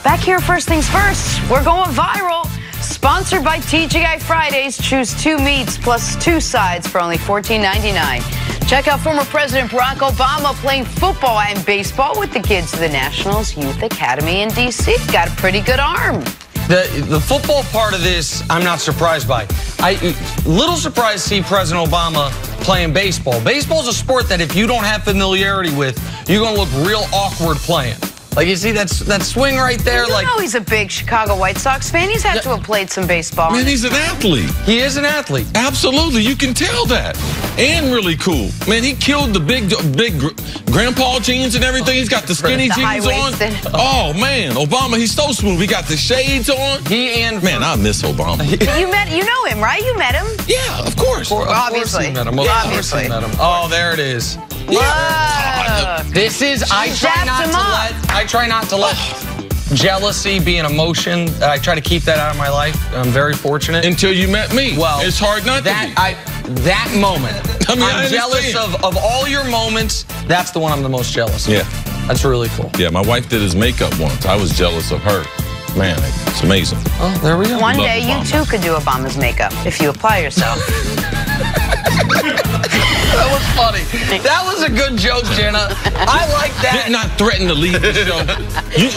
Back here, first things first, we're going viral. Sponsored by TGI Fridays. Choose 2 meats plus 2 sides for only $14.99. Check out former President Barack Obama playing football and baseball with the kids of the Nationals Youth Academy in D.C. Got a pretty good arm. The football part of this, I'm not surprised by. Little surprised to see President Obama playing baseball. Baseball's a sport that if you don't have familiarity with, you're going to look real awkward playing. Like, you see that swing right there? You know he's a big Chicago White Sox fan. He's had to have played some baseball. Man, he's an athlete. He is an athlete. Absolutely. You can tell that. And really cool. Man, he killed the big grandpa jeans and everything. He's got the skinny jeans on. Oh, man. Obama, he's so smooth. He got the shades on. Man, I miss Obama. You know him, right? You met him? Yeah, of course. Obviously. Of course Obviously. he met him. Oh, there it is. Yeah. This is, I try not to let jealousy be an emotion. I try to keep that out of my life. I'm very fortunate. Until you met me. Well, it's hard not to be. That moment. I'm jealous of all your moments. That's the one I'm the most jealous of. Yeah. That's really cool. Yeah, my wife did his makeup once. I was jealous of her. Man, it's amazing. Oh, there we go. One day you too could do Obama's makeup if you apply yourself. That was funny. That was a good joke, Jenna. I like that. Did not threaten to leave the show.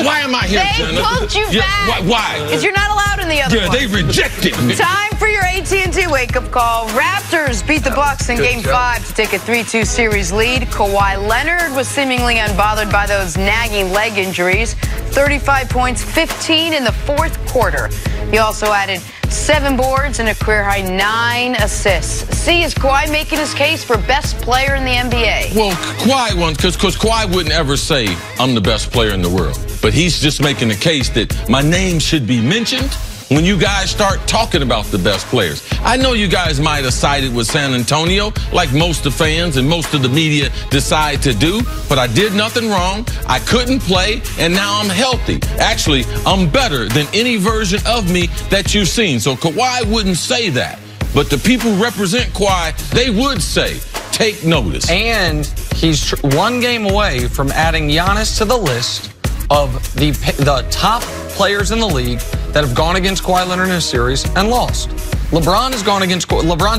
Why am I here, They Jenna? pulled you back. Why? Because you're not allowed in the other one. They rejected me. Time for your AT&T wake-up call. Raptors beat the Bucks in Game 5 to take a 3-2 series lead. Kawhi Leonard was seemingly unbothered by those nagging leg injuries. 35 points, 15 in the fourth quarter. He also added 7 boards and a career-high 9 assists. See, is Kawhi making his case for best player in the NBA? Well, Kawhi won because Kawhi wouldn't ever say, I'm the best player in the world. But he's just making the case that my name should be mentioned when you guys start talking about the best players. I know you guys might have sided with San Antonio, like most of the fans and most of the media decide to do, but I did nothing wrong. I couldn't play, and now I'm healthy. Actually, I'm better than any version of me that you've seen. So Kawhi wouldn't say that. But the people who represent Kawhi, they would say, take notice. And he's 1 game away from adding Giannis to the list of the top players in the league that have gone against Kawhi Leonard in a series and lost. LeBron's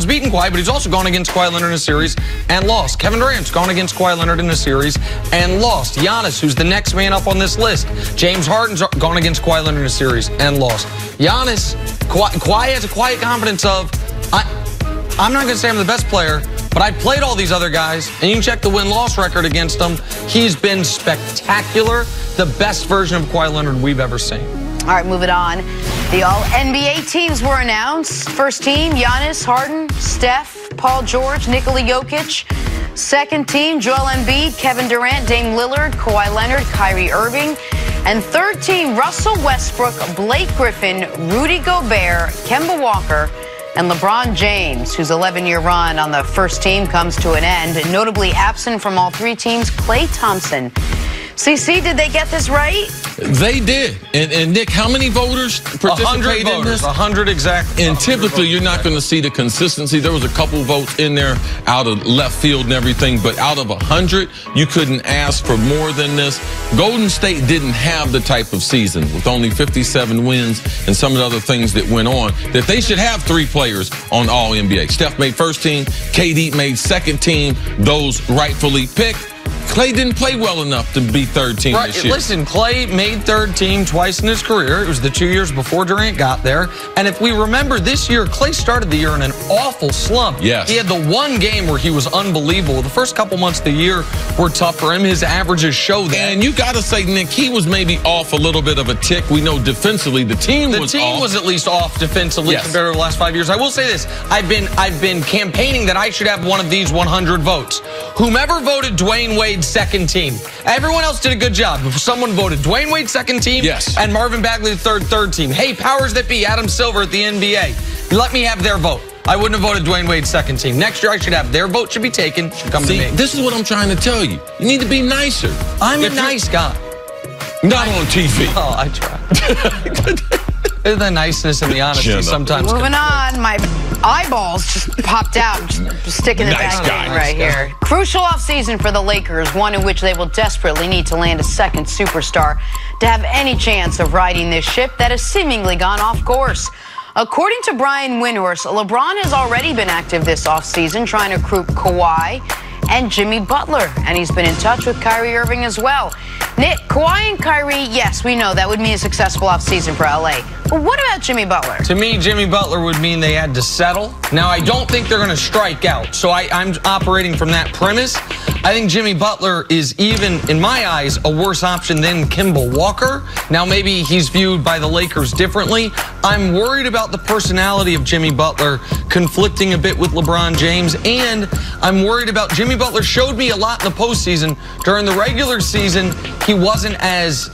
beaten Kawhi, but he's also gone against Kawhi Leonard in a series and lost. Kevin Durant's gone against Kawhi Leonard in a series and lost. Giannis, who's the next man up on this list. James Harden's gone against Kawhi Leonard in a series and lost. Kawhi has a quiet confidence of, I'm not going to say I'm the best player, but I played all these other guys, and you can check the win-loss record against them. He's been spectacular, the best version of Kawhi Leonard we've ever seen. All right, moving on. The All-NBA teams were announced. First team, Giannis, Harden, Steph, Paul George, Nikola Jokic. Second team, Joel Embiid, Kevin Durant, Dame Lillard, Kawhi Leonard, Kyrie Irving. And third team, Russell Westbrook, Blake Griffin, Rudy Gobert, Kemba Walker, and LeBron James, whose 11-year run on the first team comes to an end. Notably absent from all 3 teams, Klay Thompson. CC, did they get this right? They did. And Nick, how many voters participated in this? 100 exactly. And typically, you're not going to see the consistency. There was a couple votes in there out of left field and everything, but out of 100, you couldn't ask for more than this. Golden State didn't have the type of season with only 57 wins and some of the other things that went on that they should have 3 players on All-NBA. Steph made first team, KD made second team, those rightfully picked. Klay didn't play well enough to be third team this year. Listen, Klay made third team twice in his career. It was the 2 years before Durant got there. And if we remember this year, Klay started the year in an awful slump. Yes. He had the 1 game where he was unbelievable. The first couple months of the year were tough for him. His averages show that. And you got to say, Nick, he was maybe off a little bit of a tick. We know defensively the team was off. The team was at least off defensively compared to the last 5 years. I will say this. I've been campaigning that I should have one of these 100 votes. Whomever voted Dwayne Wade second team. Everyone else did a good job. Someone voted Dwayne Wade second team and Marvin Bagley third team. Hey, powers that be, Adam Silver at the NBA. Let me have their vote. I wouldn't have voted Dwayne Wade second team. Next year I should have their vote should be taken. Should come to me. This is what I'm trying to tell you. You need to be nicer. I'm a nice guy. Not on TV. Oh, I try. The niceness and the honesty sometimes. Moving on, my eyeballs just popped out, just sticking the back in right here. Crucial offseason for the Lakers, one in which they will desperately need to land a second superstar to have any chance of riding this ship that has seemingly gone off course. According to Brian Windhorst, LeBron has already been active this offseason trying to recruit Kawhi and Jimmy Butler, and he's been in touch with Kyrie Irving as well. Nick, Kawhi and Kyrie, yes, we know that would mean a successful offseason for LA. But what about Jimmy Butler? To me, Jimmy Butler would mean they had to settle. Now, I don't think they're going to strike out, so I'm operating from that premise. I think Jimmy Butler is even, in my eyes, a worse option than Kemba Walker. Now, maybe he's viewed by the Lakers differently. I'm worried about the personality of Jimmy Butler conflicting a bit with LeBron James, and I'm worried about Jimmy Butler showed me a lot in the postseason. During the regular season, he wasn't as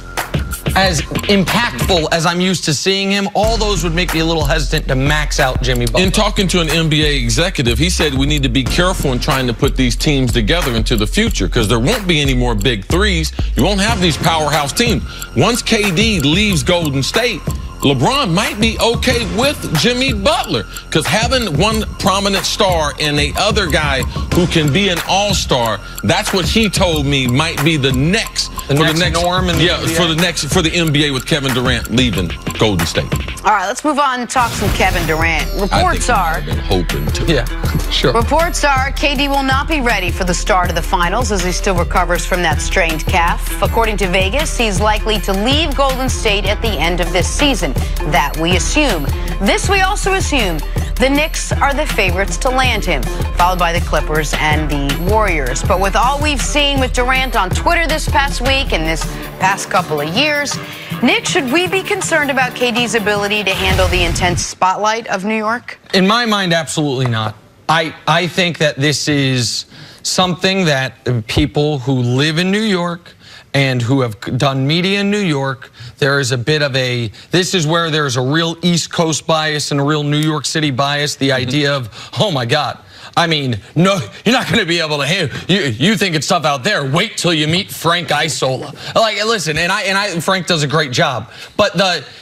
impactful as I'm used to seeing him. All those would make me a little hesitant to max out Jimmy Butler. In talking to an NBA executive, he said we need to be careful in trying to put these teams together into the future because there won't be any more big threes. You won't have these powerhouse teams. Once KD leaves Golden State, LeBron might be okay with Jimmy Butler because having one prominent star and a other guy who can be an all-star, that's what he told me might be the next norm in the NBA. for the NBA with Kevin Durant leaving Golden State. All right, let's move on and talk some Kevin Durant. Reports are hoping to. Yeah, sure. Reports are KD will not be ready for the start of the finals as he still recovers from that strained calf. According to Vegas, he's likely to leave Golden State at the end of this season. That we assume. This we also assume. The Knicks are the favorites to land him, followed by the Clippers and the Warriors. But with all we've seen with Durant on Twitter this past week and this past couple of years, Nick, should we be concerned about KD's ability to handle the intense spotlight of New York? In my mind, absolutely not. I think that this is something that people who live in New York and who have done media in New York, there is a bit of this is where there's a real East Coast bias and a real New York City bias, the idea of, oh my God, I mean, no, you're not going to be able to handle, you think it's tough out there, wait till you meet Frank Isola. Like, listen, and Frank does a great job, but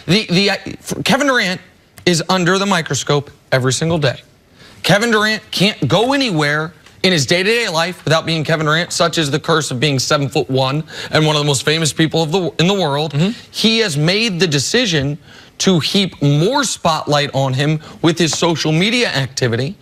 Kevin Durant is under the microscope every single day. Kevin Durant can't go anywhere in his day-to-day life without being Kevin Durant, such as the curse of being 7'1" and one of the most famous people in the world. He has made the decision to heap more spotlight on him with his social media activity.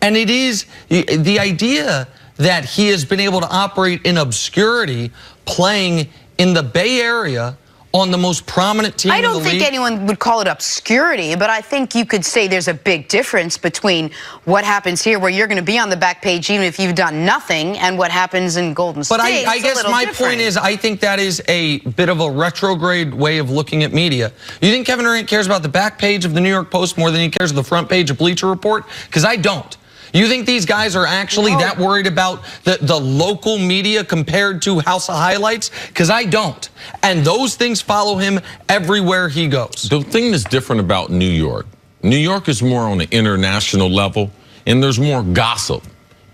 And it is the idea that he has been able to operate in obscurity playing in the Bay Area on the most prominent team in the league. I don't think anyone would call it obscurity, but I think you could say there's a big difference between what happens here, where you're going to be on the back page even if you've done nothing, and what happens in Golden State. But I guess my point is, I think that is a bit of a retrograde way of looking at media. You think Kevin Durant cares about the back page of the New York Post more than he cares of the front page of Bleacher Report? Because I don't. You think these guys are actually that worried about the local media compared to House of Highlights? Because I don't. And those things follow him everywhere he goes. The thing that's different about New York is more on an international level, and there's more gossip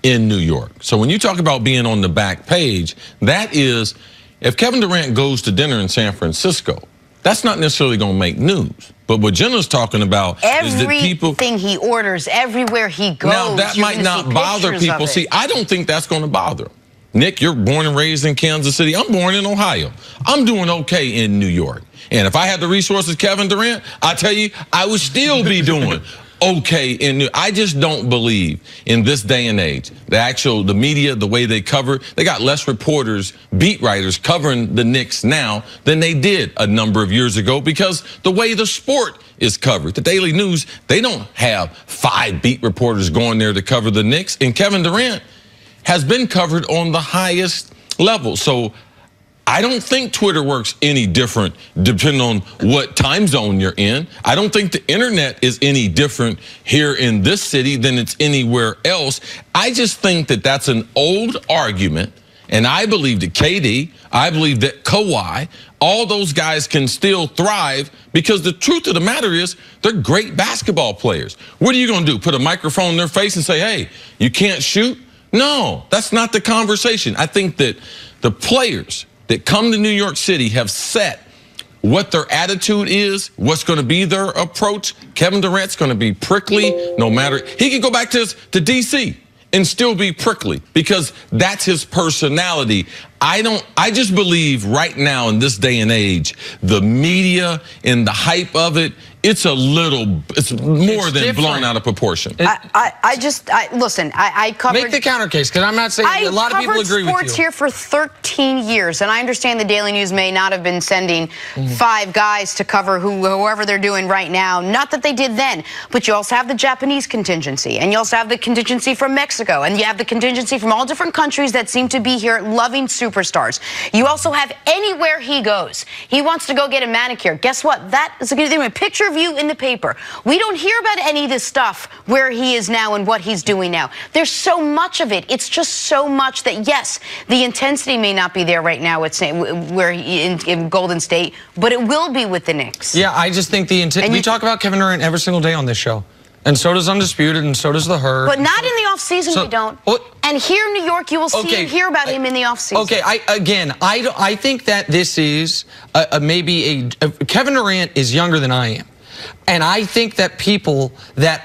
in New York. So when you talk about being on the back page, that is, if Kevin Durant goes to dinner in San Francisco, that's not necessarily going to make news. But what Jenna's talking about is that people... Everything he orders, everywhere he goes, now, that might not bother people. See, I don't think that's going to bother them. Nick, you're born and raised in Kansas City. I'm born in Ohio. I'm doing okay in New York. And if I had the resources Kevin Durant, I tell you, I would still be doing okay in New. I just don't believe in this day and age, the media, the way they cover, they got less reporters, beat writers covering the Knicks now than they did a number of years ago because the way the sport is covered. The Daily News, they don't have 5 beat reporters going there to cover the Knicks, and Kevin Durant has been covered on the highest level. So I don't think Twitter works any different depending on what time zone you're in. I don't think the internet is any different here in this city than it's anywhere else. I just think that that's an old argument, and I believe that KD, I believe that Kawhi, all those guys can still thrive because the truth of the matter is they're great basketball players. What are you going to do, put a microphone in their face and say, hey, you can't shoot? No, that's not the conversation. I think that the players that come to New York City have set what their attitude is, what's going to be their approach. Kevin Durant's going to be prickly no matter. He can go back to D.C. and still be prickly because that's his personality. I just believe right now in this day and age, the media and the hype of it, it's more than different. Blown out of proportion. Listen, I covered. Make the counter case, because I'm not saying a lot of people agree with you. I covered sports here for 13 years, and I understand the Daily News may not have been sending 5 guys to cover whoever they're doing right now. Not that they did then, but you also have the Japanese contingency, and you also have the contingency from Mexico, and you have the contingency from all different countries that seem to be here loving superstars. You also have anywhere he goes. He wants to go get a manicure. Guess what? That is a picture of you in the paper. We don't hear about any of this stuff where he is now and what he's doing now. There's so much of it. It's just so much that, yes, the intensity may not be there right now in Golden State, but it will be with the Knicks. Yeah, I just think the intensity. We talk about Kevin Durant every single day on this show. And so does Undisputed, and so does The Herd. But not in the offseason, we don't. And here in New York, you will see and hear about him in the offseason. Okay, I think that this is maybe Kevin Durant is younger than I am. And I think that people that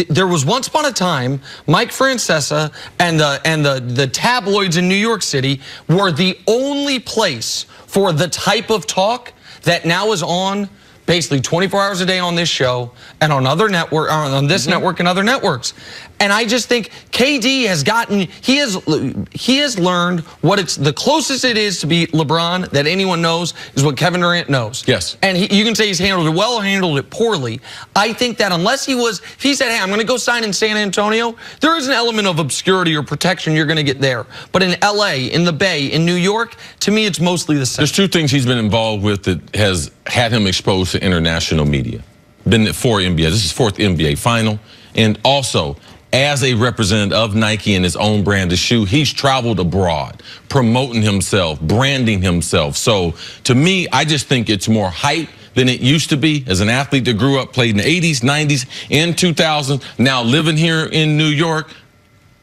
there was once upon a time, Mike Francesa and the tabloids in New York City were the only place for the type of talk that now is on basically 24 hours a day on this show and on other network, on this network and other networks. And I just think KD has gotten, he has learned what the closest it is to be LeBron that anyone knows is what Kevin Durant knows. Yes. And you can say he's handled it well or handled it poorly. I think that if he said, hey, I'm going to go sign in San Antonio, there is an element of obscurity or protection you're going to get there. But in LA, in the Bay, in New York, to me, it's mostly the same. There's 2 things he's been involved with that has had him exposed to international media. Been at 4 NBA. This is 4th NBA final. And also, as a representative of Nike and his own brand of shoe, he's traveled abroad, promoting himself, branding himself. So to me, I just think it's more hype than it used to be. As an athlete that grew up, played in the 80s, 90s, and 2000s, now living here in New York,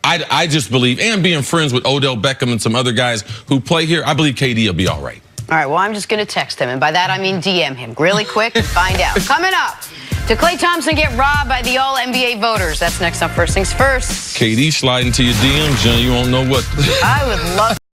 I just believe, and being friends with Odell Beckham and some other guys who play here, I believe KD will be all right. All right, well, I'm just going to text him, and by that I mean DM him really quick and find out. Coming up, did Klay Thompson get robbed by the All-NBA voters? That's next on First Things First. KD sliding to your DMs, John, you won't know what. I would love